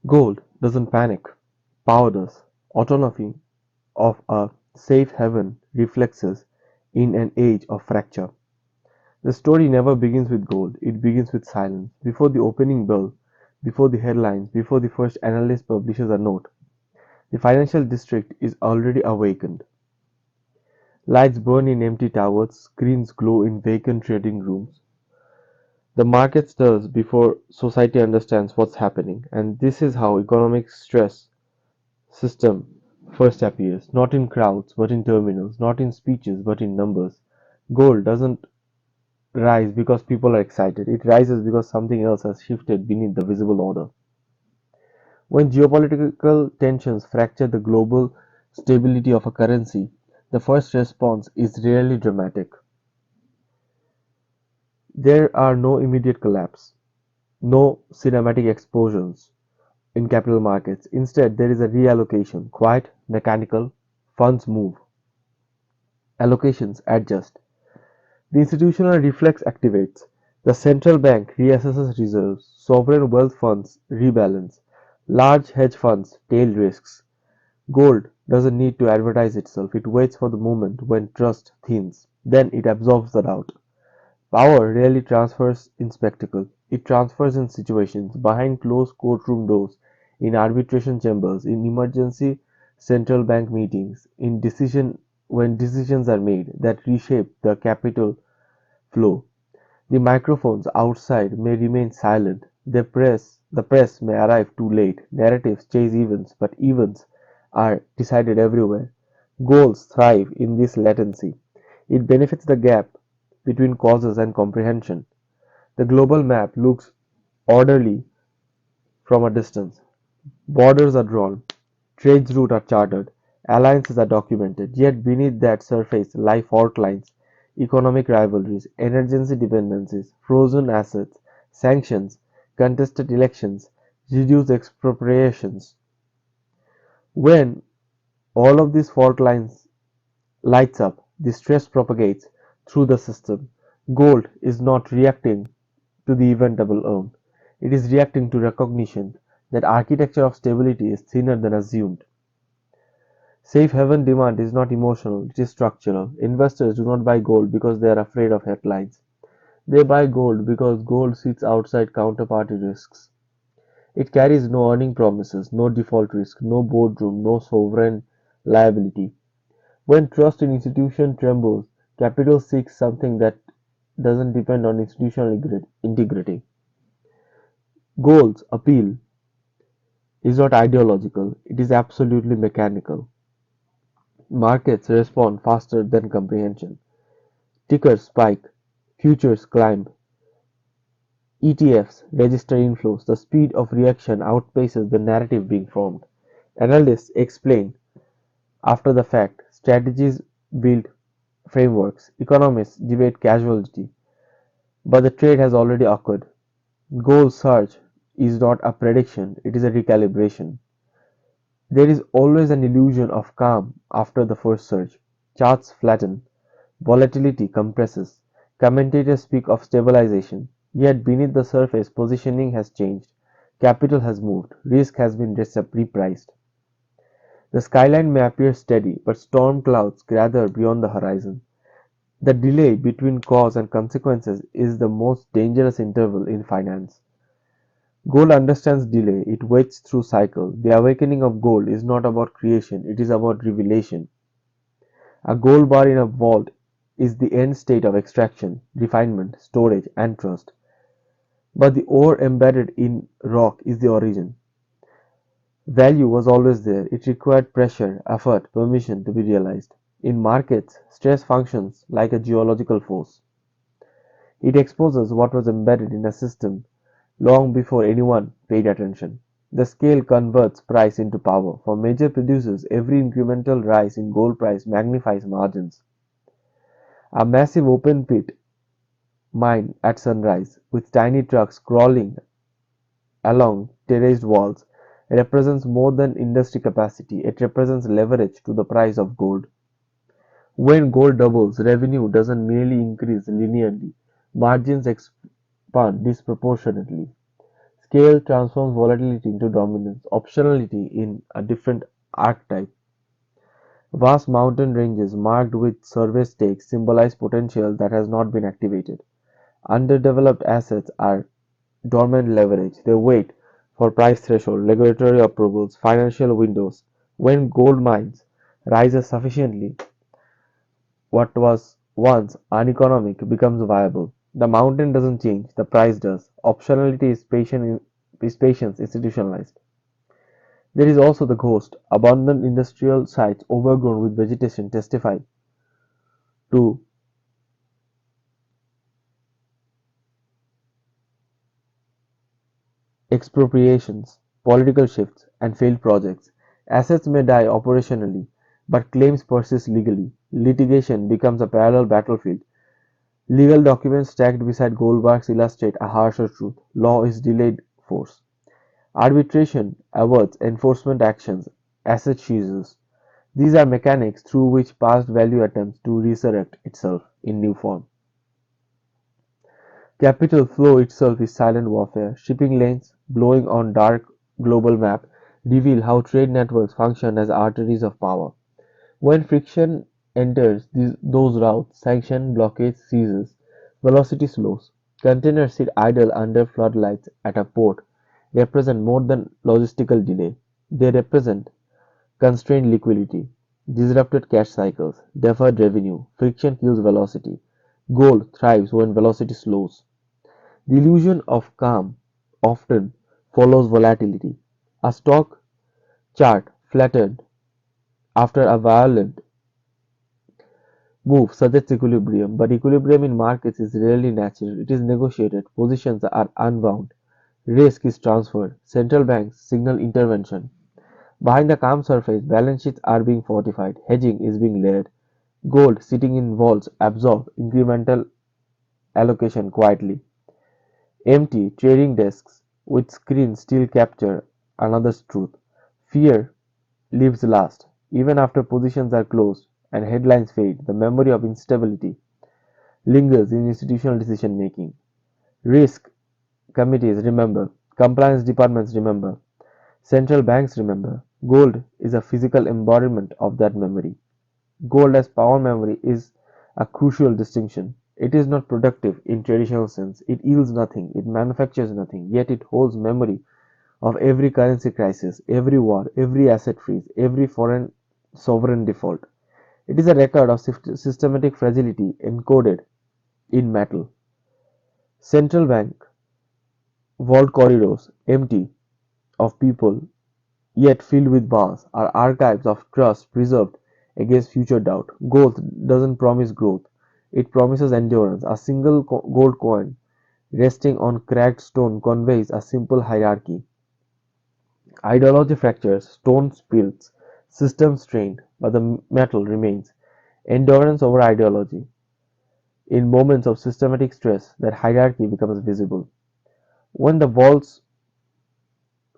Gold doesn't panic, power does. Autonomy of a safe haven reflexes in an age of fracture. The story never begins with gold, it begins with silence. Before the opening bell, before the headlines, before the first analyst publishes a note, the financial district is already awakened. Lights burn in empty towers, screens glow in vacant trading rooms. The market stirs before society understands what's happening, and this is how economic stress system first appears, not in crowds but in terminals, not in speeches but in numbers. Gold doesn't rise because people are excited, it rises because something else has shifted beneath the visible order. When geopolitical tensions fracture the global stability of a currency, the first response is rarely dramatic. There are no immediate collapse, no cinematic explosions in capital markets. Instead, there is a reallocation, quiet, mechanical, funds move, allocations adjust. The institutional reflex activates. The central bank reassesses reserves, sovereign wealth funds rebalance, large hedge funds tail risks. Gold doesn't need to advertise itself, it waits for the moment when trust thins. Then it absorbs the doubt. Power rarely transfers in spectacle, it transfers in situations, behind closed courtroom doors, in arbitration chambers, in emergency central bank meetings, in decision when decisions are made that reshape the capital flow. The microphones outside may remain silent, the press may arrive too late, narratives chase events, but events are decided everywhere. Goals thrive in this latency. It benefits the gap between causes and comprehension. The global map looks orderly from a distance. Borders are drawn, trade routes are charted, alliances are documented, yet beneath that surface lie fault lines, economic rivalries, energy dependencies, frozen assets, sanctions, contested elections, reduced expropriations. When all of these fault lines lights up, the stress propagates through the system. Gold is not reacting to the event double earn. It is reacting to recognition that architecture of stability is thinner than assumed. Safe haven demand is not emotional, it is structural. Investors do not buy gold because they are afraid of headlines. They buy gold because gold sits outside counterparty risks. It carries no earning promises, no default risk, no boardroom, no sovereign liability. When trust in institution trembles, capital seeks something that doesn't depend on institutional integrity. Gold's appeal is not ideological, it is absolutely mechanical. Markets respond faster than comprehension. Tickers spike, futures climb, ETFs register inflows. The speed of reaction outpaces the narrative being formed. Analysts explain after the fact, strategies build frameworks, economists debate causality, but the trade has already occurred. Goal search is not a prediction, it is a recalibration. There is always an illusion of calm after the first surge. Charts flatten, volatility compresses, commentators speak of stabilization, yet beneath the surface positioning has changed, capital has moved, risk has been repriced. The skyline may appear steady, but storm clouds gather beyond the horizon. The delay between cause and consequences is the most dangerous interval in finance. Gold understands delay, it waits through cycle. The awakening of gold is not about creation, it is about revelation. A gold bar in a vault is the end state of extraction, refinement, storage, and trust. But the ore embedded in rock is the origin. Value was always there. It required pressure, effort, permission to be realized. In markets, stress functions like a geological force. It exposes what was embedded in a system long before anyone paid attention. The scale converts price into power. For major producers, every incremental rise in gold price magnifies margins. A massive open pit mine at sunrise, with tiny trucks crawling along terraced walls, represents more than industry capacity, it represents leverage to the price of gold. When gold doubles, revenue doesn't merely increase linearly, margins expand disproportionately. Scale transforms volatility into dominance, optionality in a different archetype. Vast mountain ranges marked with survey stakes symbolize potential that has not been activated. Underdeveloped assets are dormant leverage; they wait for price threshold, regulatory approvals, financial windows. When gold mines rises sufficiently, what was once uneconomic becomes viable. The mountain doesn't change, the price does. Optionality is patience institutionalized. There is also the ghost. Abandoned industrial sites overgrown with vegetation testify to expropriations, political shifts, and failed projects. Assets may die operationally, but claims persist legally. Litigation becomes a parallel battlefield. Legal documents stacked beside gold bars illustrate a harsher truth. Law is delayed force. Arbitration averts enforcement actions, asset seizures. These are mechanics through which past value attempts to resurrect itself in new form. Capital flow itself is silent warfare. Shipping lanes, blowing on dark global map, reveal how trade networks function as arteries of power. When friction enters those routes, sanction, blockades, ceases, velocity slows. Containers sit idle under floodlights at a port represent more than logistical delay. They represent constrained liquidity, disrupted cash cycles, deferred revenue. Friction kills velocity. Gold thrives when velocity slows. The illusion of calm often follows volatility. A stock chart flattened after a violent move suggests equilibrium, but equilibrium in markets is rarely natural. It is negotiated. Positions are unbound. Risk is transferred. Central banks signal intervention. Behind the calm surface, balance sheets are being fortified. Hedging is being layered. Gold sitting in vaults absorb incremental allocation quietly. Empty trading desks with screens still capture another truth. Fear lives last. Even after positions are closed and headlines fade, the memory of instability lingers in institutional decision making. Risk committees remember, compliance departments remember, central banks remember. Gold is a physical embodiment of that memory. Gold as power memory is a crucial distinction. It is not productive in traditional sense. It yields nothing. It manufactures nothing. Yet it holds memory of every currency crisis, every war, every asset freeze, every foreign sovereign default. It is a record of systematic fragility encoded in metal. Central bank vault corridors, empty of people yet filled with bars, are archives of trust preserved against future doubt. Gold doesn't promise growth, it promises endurance. A single gold coin resting on cracked stone conveys a simple hierarchy. Ideology fractures, stone spills, system strained, but the metal remains. Endurance over ideology. In moments of systematic stress, that hierarchy becomes visible. When the vaults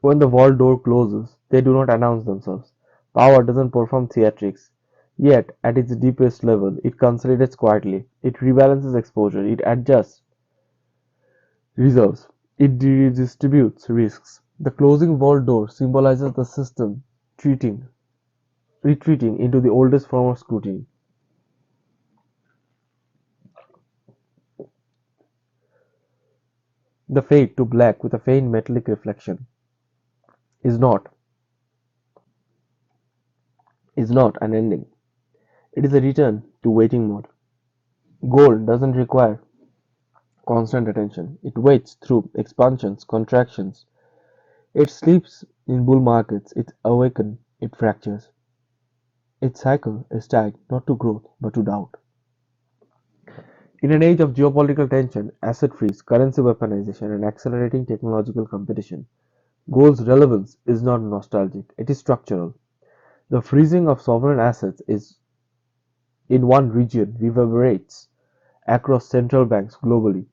when the vault door closes, they do not announce themselves. Power doesn't perform theatrics. Yet, at its deepest level, it consolidates quietly. It rebalances exposure. It adjusts reserves. It redistributes risks. The closing vault door symbolizes the system treating, retreating into the oldest form of scrutiny. The fade to black with a faint metallic reflection is not is not an ending. It is a return to waiting mode. Gold doesn't require constant attention. It waits through expansions, contractions. It sleeps in bull markets. It awakens. It fractures. Its cycle is tied not to growth but to doubt. In an age of geopolitical tension, asset freeze, currency weaponization, and accelerating technological competition, gold's relevance is not nostalgic, it is structural. The freezing of sovereign assets is in one region reverberates across central banks globally.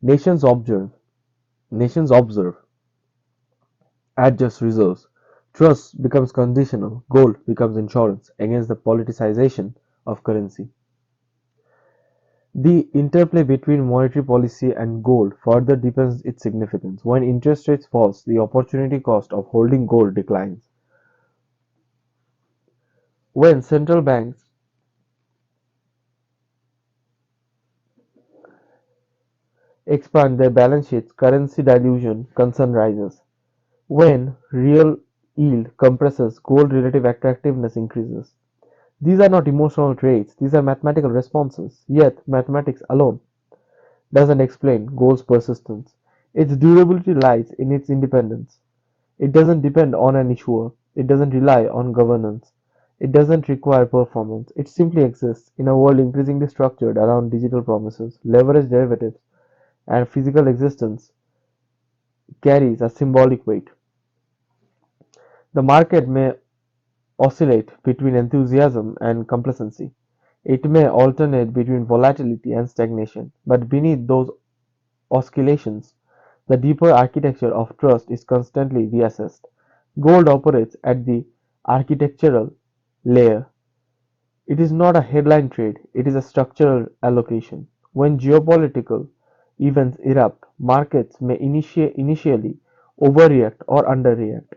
Nations observe, nations observe, adjust reserves. Trust becomes conditional, gold becomes insurance against the politicization of currency. The interplay between monetary policy and gold further deepens its significance. When interest rates fall, the opportunity cost of holding gold declines. When central banks expand their balance sheets, currency dilution concern rises. When real yield compresses, gold relative attractiveness increases. These are not emotional traits, these are mathematical responses. Yet, mathematics alone doesn't explain gold's persistence. Its durability lies in its independence. It doesn't depend on an issuer, it doesn't rely on governance, it doesn't require performance. It simply exists in a world increasingly structured around digital promises, leveraged derivatives, and physical existence carries a symbolic weight. The market may oscillate between enthusiasm and complacency. It may alternate between volatility and stagnation, but beneath those oscillations, the deeper architecture of trust is constantly reassessed. Gold operates at the architectural layer. It is not a headline trade, it is a structural allocation. When geopolitical events erupt, markets may initially overreact or underreact.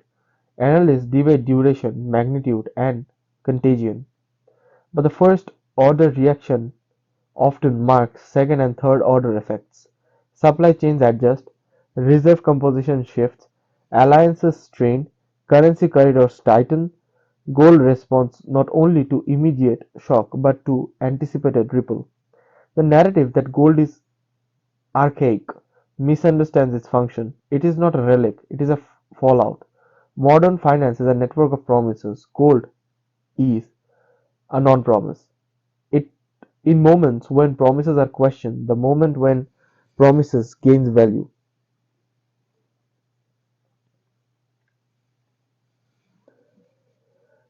Analysts debate duration, magnitude, and contagion, but the first order reaction often marks second and third order effects. Supply chains adjust, reserve composition shifts, alliances strain, currency corridors tighten. Gold responds not only to immediate shock but to anticipated ripple. The narrative that gold is archaic misunderstands its function. It is not a relic, it is a fallout. Modern finance is a network of promises. Gold is a non promise. It in moments when promises are questioned, the moment when promises gains value.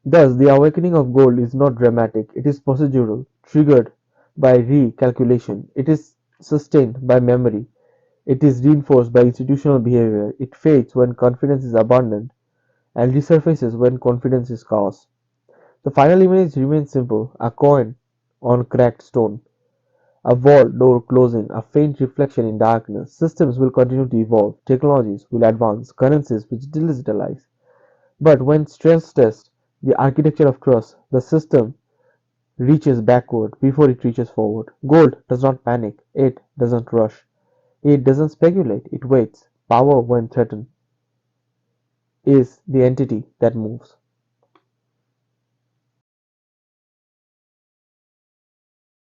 Thus, the awakening of gold is not dramatic, it is procedural, triggered by recalculation, it is sustained by memory, it is reinforced by institutional behavior, it fades when confidence is abandoned and resurfaces when confidence is chaos. The final image remains simple, a coin on cracked stone, a vault door closing, a faint reflection in darkness. Systems will continue to evolve, technologies will advance, currencies will digitalize. But when stress tests the architecture of trust, the system reaches backward before it reaches forward. Gold does not panic, it doesn't rush, it doesn't speculate, it waits. Power, when threatened, is the entity that moves.